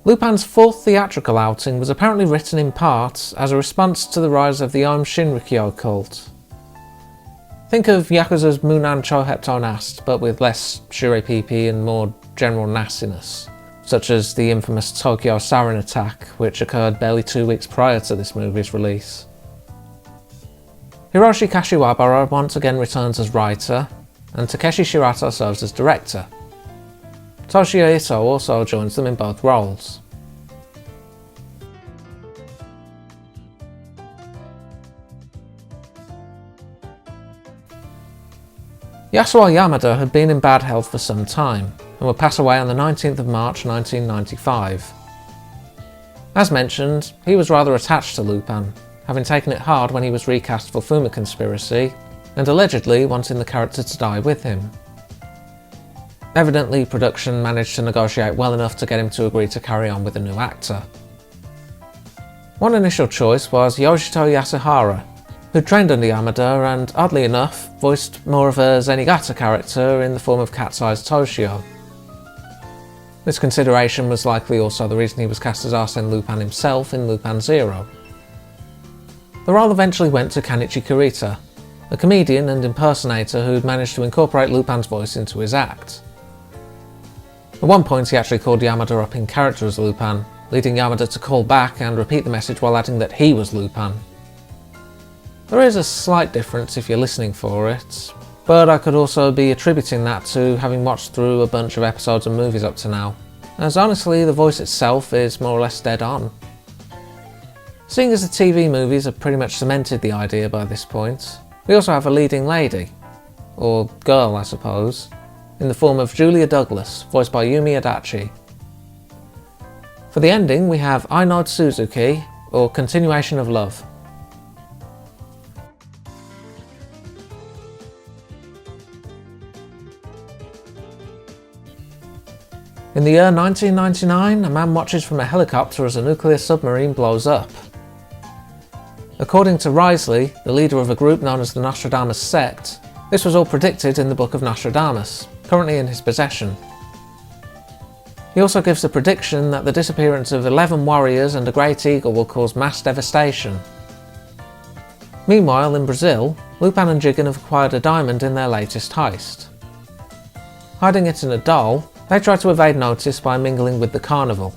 Lupin's fourth theatrical outing was apparently written in part as a response to the rise of the Aum Shinrikyo cult. Think of Yakuza's Munan Chohepto Nast, but with less Shirei-PP and more general nastiness, such as the infamous Tokyo sarin attack, which occurred barely 2 weeks prior to this movie's release. Hiroshi Kashiwabara once again returns as writer, and Takeshi Shirato serves as director. Toshio Ito also joins them in both roles. Yasuo Yamada had been in bad health for some time, and would pass away on the 19th of March 1995. As mentioned, he was rather attached to Lupin, having taken it hard when he was recast for Fuma Conspiracy, and allegedly wanting the character to die with him. Evidently, production managed to negotiate well enough to get him to agree to carry on with a new actor. One initial choice was Yoshito Yasuhara, who trained under Yamada and, oddly enough, voiced more of a Zenigata character in the form of Cat's Eyes Toshio. This consideration was likely also the reason he was cast as Arsène Lupin himself in Lupin Zero. The role eventually went to Kanichi Kurita, a comedian and impersonator who'd managed to incorporate Lupin's voice into his act. At one point he actually called Yamada up in character as Lupin, leading Yamada to call back and repeat the message while adding that he was Lupin. There is a slight difference if you're listening for it, but I could also be attributing that to having watched through a bunch of episodes and movies up to now, as honestly the voice itself is more or less dead on. Seeing as the TV movies have pretty much cemented the idea by this point, we also have a leading lady, or girl I suppose, in the form of Julia Douglas, voiced by Yumi Adachi. For the ending we have I Nod Suzuki, or Continuation of Love. In the year 1999, a man watches from a helicopter as a nuclear submarine blows up. According to Risley, the leader of a group known as the Nostradamus sect, this was all predicted in the Book of Nostradamus, currently in his possession. He also gives a prediction that the disappearance of 11 warriors and a great eagle will cause mass devastation. Meanwhile, in Brazil, Lupin and Jigen have acquired a diamond in their latest heist. Hiding it in a doll, they try to evade notice by mingling with the carnival.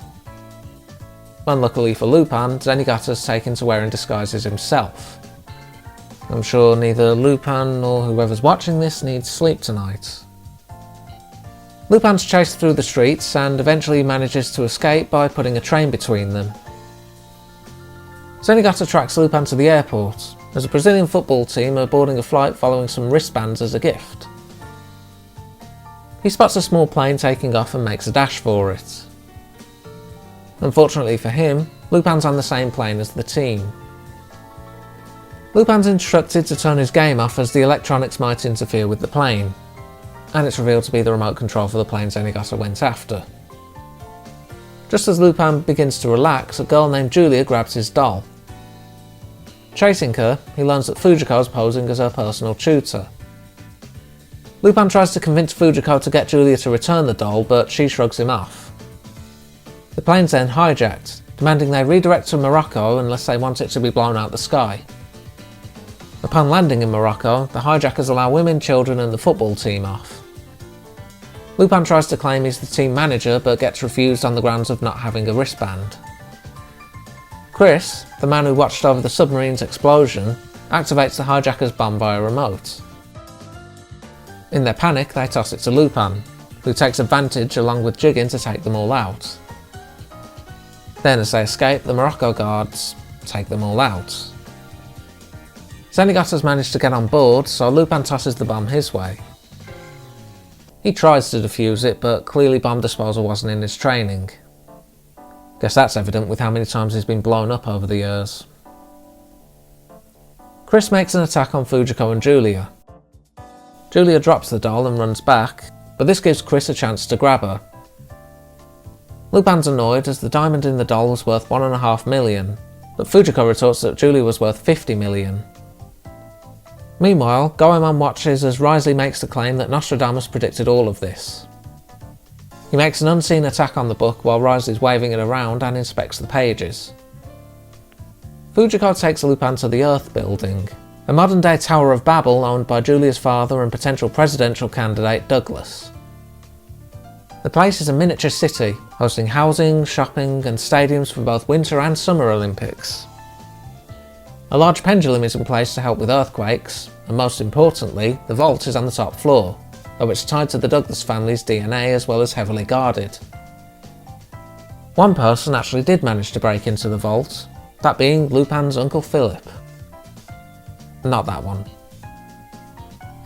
Unluckily for Lupin, Zenigata's taken to wearing disguises himself. I'm sure neither Lupin nor whoever's watching this needs sleep tonight. Lupin's chased through the streets and eventually manages to escape by putting a train between them. Zenigata tracks Lupin to the airport, as a Brazilian football team are boarding a flight following some wristbands as a gift. He spots a small plane taking off and makes a dash for it. Unfortunately for him, Lupin's on the same plane as the team. Lupin's instructed to turn his game off as the electronics might interfere with the plane, and it's revealed to be the remote control for the plane Zenigata went after. Just as Lupin begins to relax, a girl named Julia grabs his doll. Chasing her, he learns that Fujiko is posing as her personal tutor. Lupin tries to convince Fujiko to get Julia to return the doll, but she shrugs him off. The plane's then hijacked, demanding they redirect to Morocco unless they want it to be blown out the sky. Upon landing in Morocco, the hijackers allow women, children and the football team off. Lupin tries to claim he's the team manager but gets refused on the grounds of not having a wristband. Chris, the man who watched over the submarine's explosion, activates the hijackers' bomb via remote. In their panic, they toss it to Lupin, who takes advantage along with Jigen to take them all out. Then as they escape, the Morocco guards take them all out. Zenigata's managed to get on board, so Lupin tosses the bomb his way. He tries to defuse it, but clearly bomb disposal wasn't in his training. Guess that's evident with how many times he's been blown up over the years. Chris makes an attack on Fujiko and Julia. Julia drops the doll and runs back, but this gives Chris a chance to grab her. Lupin's annoyed as the diamond in the doll was worth 1.5 million, but Fujiko retorts that Julia was worth 50 million. Meanwhile, Goemon watches as Risley makes the claim that Nostradamus predicted all of this. He makes an unseen attack on the book while Rise is waving it around and inspects the pages. Fujiko takes Lupin to the Earth Building, a modern-day Tower of Babel owned by Julia's father and potential presidential candidate Douglas. The place is a miniature city, hosting housing, shopping and stadiums for both Winter and Summer Olympics. A large pendulum is in place to help with earthquakes, and most importantly, the vault is on the top floor, though it's tied to the Douglas family's DNA as well as heavily guarded. One person actually did manage to break into the vault, that being Lupin's Uncle Philip. Not that one.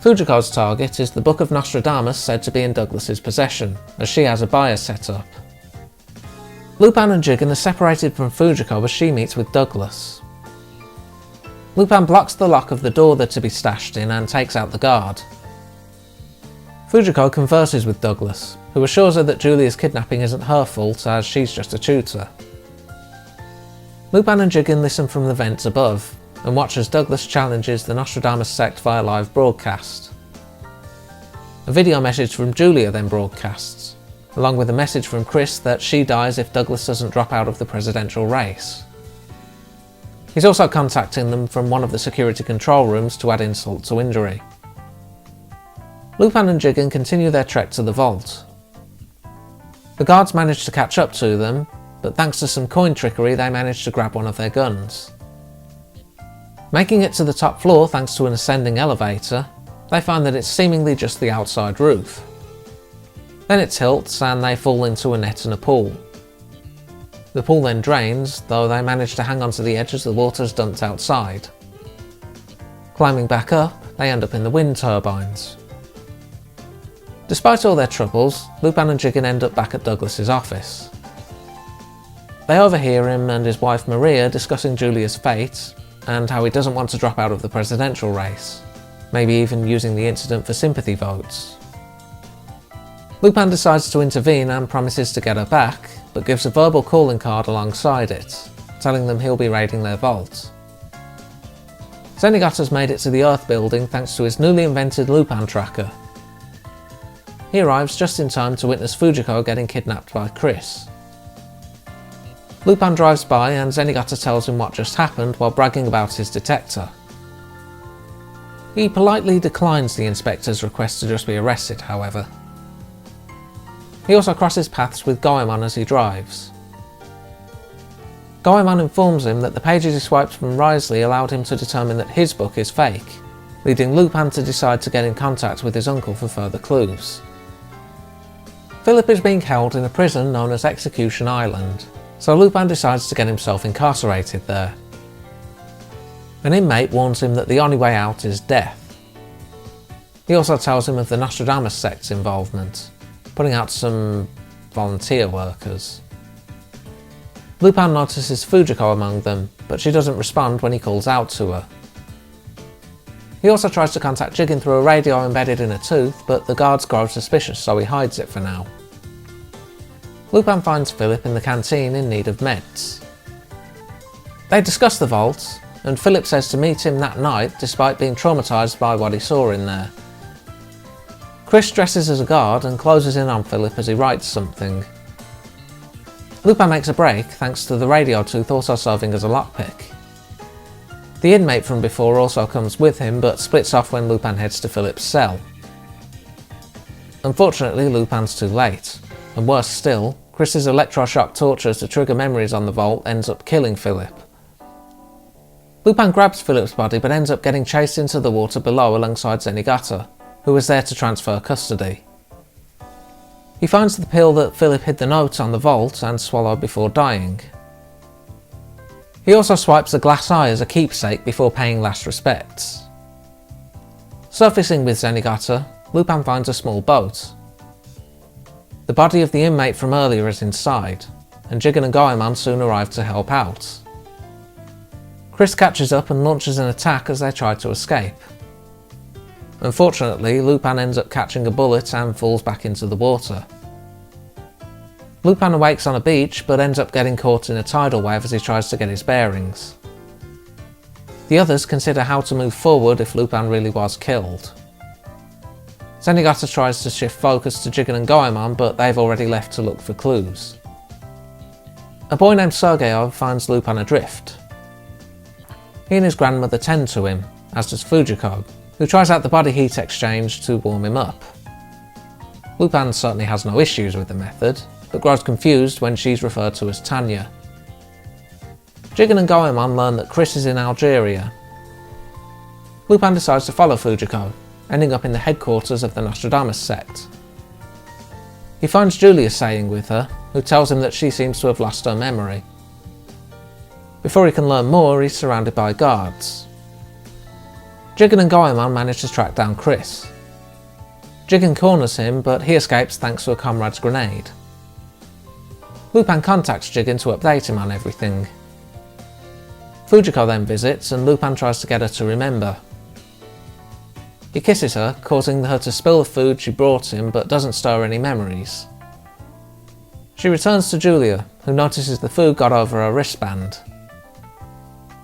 Fujiko's target is the Book of Nostradamus said to be in Douglas's possession, as she has a buyer set up. Lupin and Jigen are separated from Fujiko as she meets with Douglas. Lupin blocks the lock of the door they're to be stashed in and takes out the guard. Fujiko converses with Douglas, who assures her that Julia's kidnapping isn't her fault as she's just a tutor. Lupin and Jigen listen from the vents above, and watch as Douglas challenges the Nostradamus sect via live broadcast. A video message from Julia then broadcasts, along with a message from Chris that she dies if Douglas doesn't drop out of the presidential race. He's also contacting them from one of the security control rooms to add insult to injury. Lupin and Jigen continue their trek to the vault. The guards manage to catch up to them, but thanks to some coin trickery they manage to grab one of their guns. Making it to the top floor thanks to an ascending elevator, they find that it's seemingly just the outside roof. Then it tilts and they fall into a net and a pool. The pool then drains, though they manage to hang onto the edge as the water's dumped outside. Climbing back up, they end up in the wind turbines. Despite all their troubles, Lupin and Jigen end up back at Douglas's office. They overhear him and his wife Maria discussing Julia's fate, and how he doesn't want to drop out of the presidential race, maybe even using the incident for sympathy votes. Lupin decides to intervene and promises to get her back, but gives a verbal calling card alongside it, telling them he'll be raiding their vault. Zenigata's made it to the Earth Building thanks to his newly invented Lupin tracker. He arrives just in time to witness Fujiko getting kidnapped by Chris. Lupin drives by and Zenigata tells him what just happened while bragging about his detector. He politely declines the inspector's request to just be arrested, however. He also crosses paths with Goemon as he drives. Goemon informs him that the pages he swiped from Risley allowed him to determine that his book is fake, leading Lupin to decide to get in contact with his uncle for further clues. Philip is being held in a prison known as Execution Island, so Lupin decides to get himself incarcerated there. An inmate warns him that the only way out is death. He also tells him of the Nostradamus sect's involvement, putting out some volunteer workers. Lupin notices Fujiko among them, but she doesn't respond when he calls out to her. He also tries to contact Jigen through a radio embedded in a tooth, but the guards grow suspicious, so he hides it for now. Lupin finds Philip in the canteen in need of meds. They discuss the vault, and Philip says to meet him that night despite being traumatised by what he saw in there. Chris dresses as a guard and closes in on Philip as he writes something. Lupin makes a break thanks to the radio tooth also serving as a lockpick. The inmate from before also comes with him but splits off when Lupin heads to Philip's cell. Unfortunately, Lupin's too late, and worse still, Chris's electroshock torture to trigger memories on the vault ends up killing Philip. Lupin grabs Philip's body but ends up getting chased into the water below alongside Zenigata, who is there to transfer custody. He finds the pill that Philip hid the note on the vault and swallowed before dying. He also swipes a glass eye as a keepsake before paying last respects. Surfacing with Zenigata, Lupin finds a small boat. The body of the inmate from earlier is inside, and Jigen and Goemon soon arrive to help out. Chris catches up and launches an attack as they try to escape. Unfortunately, Lupin ends up catching a bullet and falls back into the water. Lupin awakes on a beach but ends up getting caught in a tidal wave as he tries to get his bearings. The others consider how to move forward if Lupin really was killed. Zenigata tries to shift focus to Jigen and Goemon, but they've already left to look for clues. A boy named Sergeyev finds Lupin adrift. He and his grandmother tend to him, as does Fujiko, who tries out the body heat exchange to warm him up. Lupin certainly has no issues with the method, but grows confused when she's referred to as Tanya. Jigen and Goemon learn that Chris is in Algeria. Lupin decides to follow Fujiko, ending up in the headquarters of the Nostradamus sect. He finds Julia staying with her, who tells him that she seems to have lost her memory. Before he can learn more, he's surrounded by guards. Jigen and Goemon manage to track down Chris. Jigen corners him, but he escapes thanks to a comrade's grenade. Lupin contacts Jigen to update him on everything. Fujiko then visits, and Lupin tries to get her to remember. He kisses her, causing her to spill the food she brought him but doesn't stir any memories. She returns to Julia, who notices the food got over her wristband.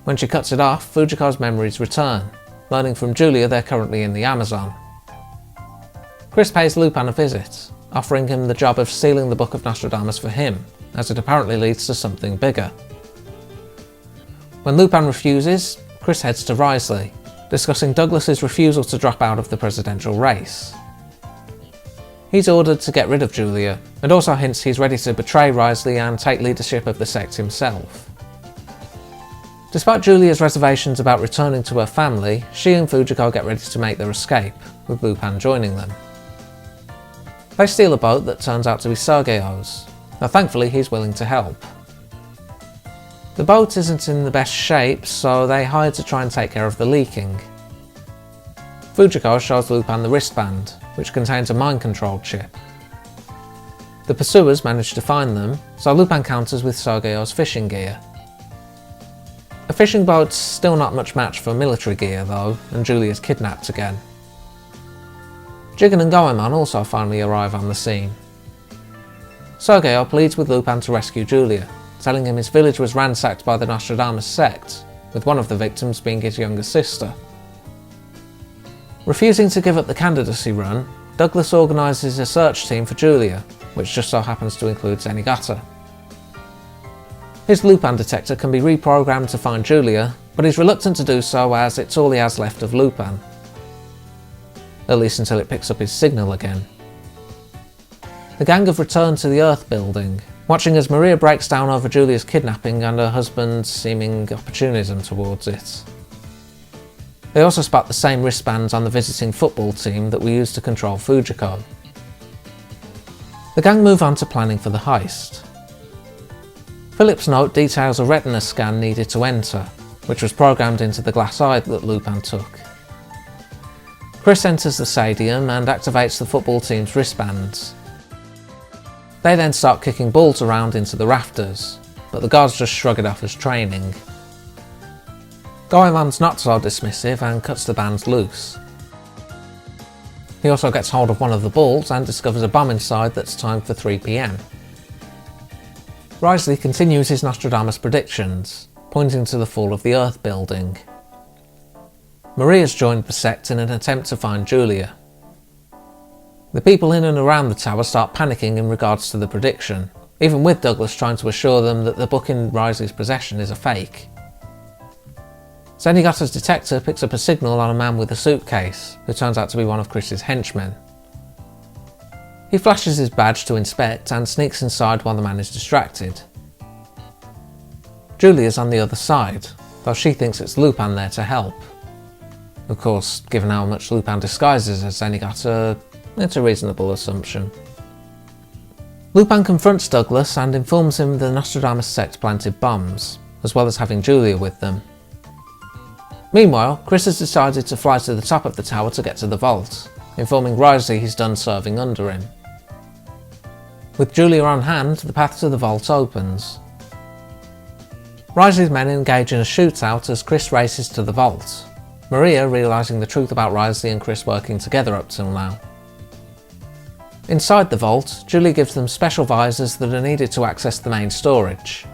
When she cuts it off, Fujiko's memories return, learning from Julia they're currently in the Amazon. Chris pays Lupin a visit, offering him the job of stealing the Book of Nostradamus for him, as it apparently leads to something bigger. When Lupin refuses, Chris heads to Risley, discussing Douglas's refusal to drop out of the presidential race. He's ordered to get rid of Julia, and also hints he's ready to betray Risley and take leadership of the sect himself. Despite Julia's reservations about returning to her family, she and Fujiko get ready to make their escape, with Lupin joining them. They steal a boat that turns out to be Sergeyev's, though thankfully he's willing to help. The boat isn't in the best shape, so they hide to try and take care of the leaking. Fujiko shows Lupin the wristband, which contains a mind-controlled chip. The pursuers manage to find them, so Lupin counters with Sergeyev's fishing gear. A fishing boat's still not much match for military gear though, and Julia's kidnapped again. Jigen and Goemon also finally arrive on the scene. Sergeyev pleads with Lupin to rescue Julia, telling him his village was ransacked by the Nostradamus sect, with one of the victims being his younger sister. Refusing to give up the candidacy run, Douglas organises a search team for Julia, which just so happens to include Zenigata. His Lupin detector can be reprogrammed to find Julia, but he's reluctant to do so as it's all he has left of Lupin. At least until it picks up his signal again. The gang have returned to the Earth building, watching as Maria breaks down over Julia's kidnapping and her husband's seeming opportunism towards it. They also spot the same wristbands on the visiting football team that were used to control Fujiko. The gang move on to planning for the heist. Philip's note details a retina scan needed to enter, which was programmed into the glass eye that Lupin took. Chris enters the stadium and activates the football team's wristbands. They then start kicking balls around into the rafters, but the guards just shrug it off as training. Goemon's not so dismissive and cuts the bands loose. He also gets hold of one of the balls and discovers a bomb inside that's timed for 3 PM. Risley continues his Nostradamus predictions, pointing to the fall of the Earth building. Maria's joined the sect in an attempt to find Julia. The people in and around the tower start panicking in regards to the prediction, even with Douglas trying to assure them that the book in Risley's possession is a fake. Zenigata's detector picks up a signal on a man with a suitcase, who turns out to be one of Chris's henchmen. He flashes his badge to inspect and sneaks inside while the man is distracted. Julia's on the other side, though she thinks it's Lupin there to help. Of course, given how much Lupin disguises as Zenigata, it's a reasonable assumption. Lupin confronts Douglas and informs him the Nostradamus sect planted bombs, as well as having Julia with them. Meanwhile, Chris has decided to fly to the top of the tower to get to the vault, informing Risley he's done serving under him. With Julia on hand, the path to the vault opens. Risley's men engage in a shootout as Chris races to the vault, Maria realising the truth about Risley and Chris working together up till now. Inside the vault, Julie gives them special visors that are needed to access the main storage.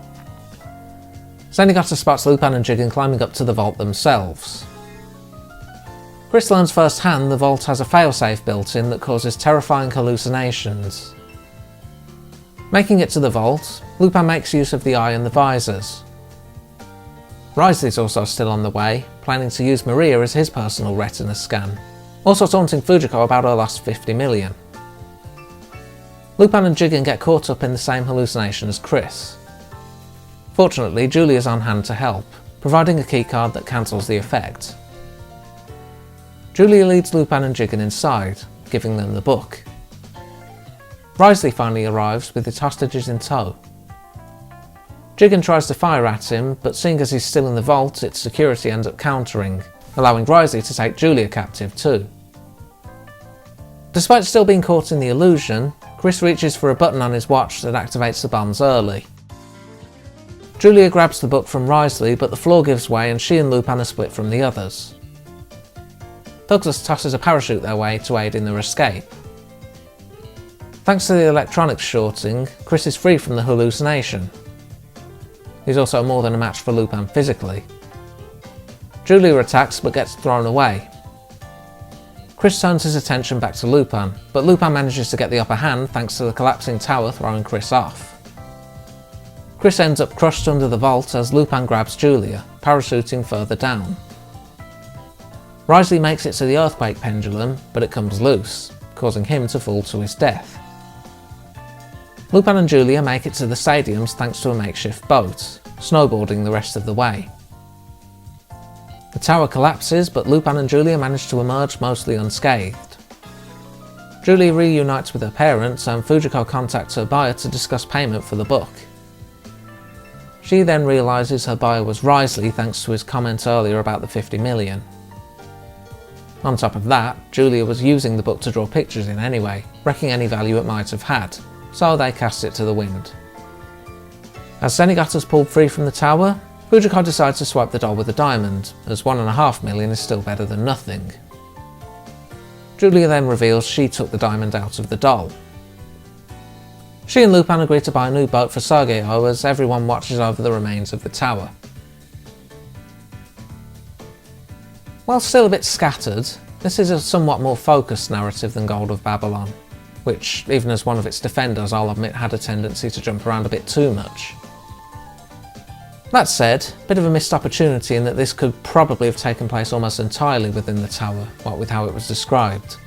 Zenigata spots Lupin and Jigen climbing up to the vault themselves. Chris learns firsthand the vault has a failsafe built in that causes terrifying hallucinations. Making it to the vault, Lupin makes use of the eye and the visors. Risley's also still on the way, planning to use Maria as his personal retina scan, also taunting Fujiko about her lost 50 million. Lupin and Jigen get caught up in the same hallucination as Chris. Fortunately, Julia's on hand to help, providing a keycard that cancels the effect. Julia leads Lupin and Jigen inside, giving them the book. Risley finally arrives with his hostages in tow. Jigen tries to fire at him, but seeing as he's still in the vault, its security ends up countering, allowing Risley to take Julia captive too. Despite still being caught in the illusion, Chris reaches for a button on his watch that activates the bombs early. Julia grabs the book from Risley, but the floor gives way and she and Lupin are split from the others. Douglas tosses a parachute their way to aid in their escape. Thanks to the electronics shorting, Chris is free from the hallucination. He's also more than a match for Lupin physically. Julia attacks but gets thrown away. Chris turns his attention back to Lupin, but Lupin manages to get the upper hand thanks to the collapsing tower throwing Chris off. Chris ends up crushed under the vault as Lupin grabs Julia, parachuting further down. Risley makes it to the earthquake pendulum, but it comes loose, causing him to fall to his death. Lupin and Julia make it to the stadiums thanks to a makeshift boat, snowboarding the rest of the way. The tower collapses, but Lupin and Julia manage to emerge mostly unscathed. Julia reunites with her parents and Fujiko contacts her buyer to discuss payment for the book. She then realises her buyer was Risley thanks to his comment earlier about the 50 million. On top of that, Julia was using the book to draw pictures in anyway, wrecking any value it might have had, so they cast it to the wind. As Zenigata's pulled free from the tower, Fujiko decides to swipe the doll with a diamond, as 1.5 million is still better than nothing. Julia then reveals she took the diamond out of the doll. She and Lupin agree to buy a new boat for Sergio as everyone watches over the remains of the tower. While still a bit scattered, this is a somewhat more focused narrative than Gold of Babylon, which, even as one of its defenders, I'll admit had a tendency to jump around a bit too much. That said, a bit of a missed opportunity in that this could probably have taken place almost entirely within the tower, what with how it was described.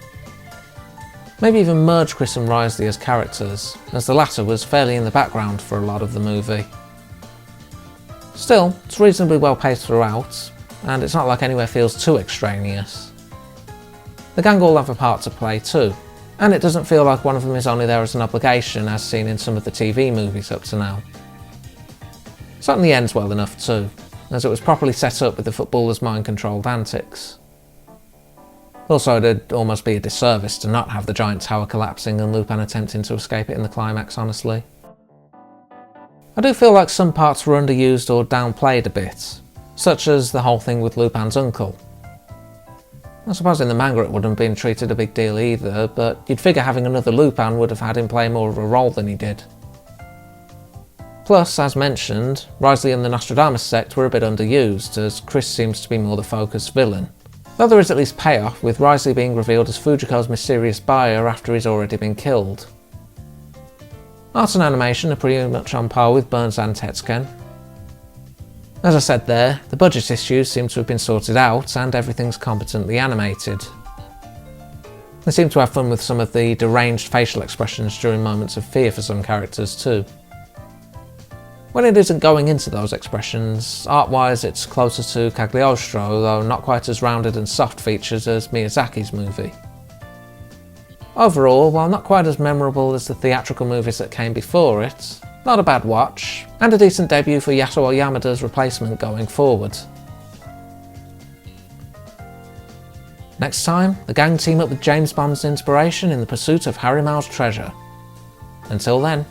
Maybe even merge Chris and Risley as characters, as the latter was fairly in the background for a lot of the movie. Still, it's reasonably well paced throughout, and it's not like anywhere feels too extraneous. The gang all have a part to play too, and it doesn't feel like one of them is only there as an obligation as seen in some of the TV movies up to now. Certainly ends well enough too, as it was properly set up with the footballers' mind-controlled antics. Also, it'd almost be a disservice to not have the giant tower collapsing and Lupin attempting to escape it in the climax, honestly. I do feel like some parts were underused or downplayed a bit, such as the whole thing with Lupin's uncle. I suppose in the manga it wouldn't have been treated a big deal either, but you'd figure having another Lupin would have had him play more of a role than he did. Plus, as mentioned, Risley and the Nostradamus sect were a bit underused, as Chris seems to be more the focused villain. Though there is at least payoff, with Risley being revealed as Fujiko's mysterious buyer after he's already been killed. Art and animation are pretty much on par with Burns and Tetsuken. As I said there, the budget issues seem to have been sorted out and everything's competently animated. They seem to have fun with some of the deranged facial expressions during moments of fear for some characters too. When it isn't going into those expressions, art-wise it's closer to Cagliostro, though not quite as rounded and soft features as Miyazaki's movie. Overall, while not quite as memorable as the theatrical movies that came before it, not a bad watch, and a decent debut for Yasuo Yamada's replacement going forward. Next time, the gang team up with James Bond's inspiration in the pursuit of Harry Miles' treasure. Until then.